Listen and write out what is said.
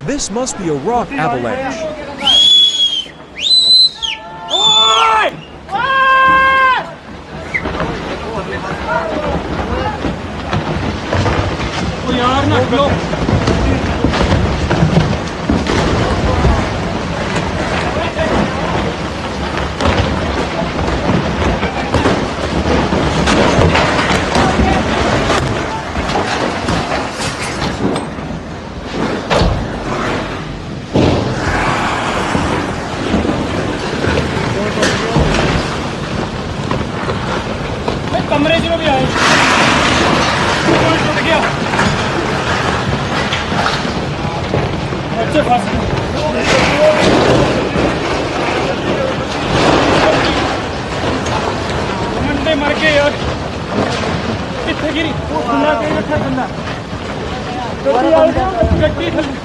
This must be a rock avalanche. कमरे च भी आए टूट गया बच्चे फंस घंटे मर गए यार कितने गिरी बंदा गड्डी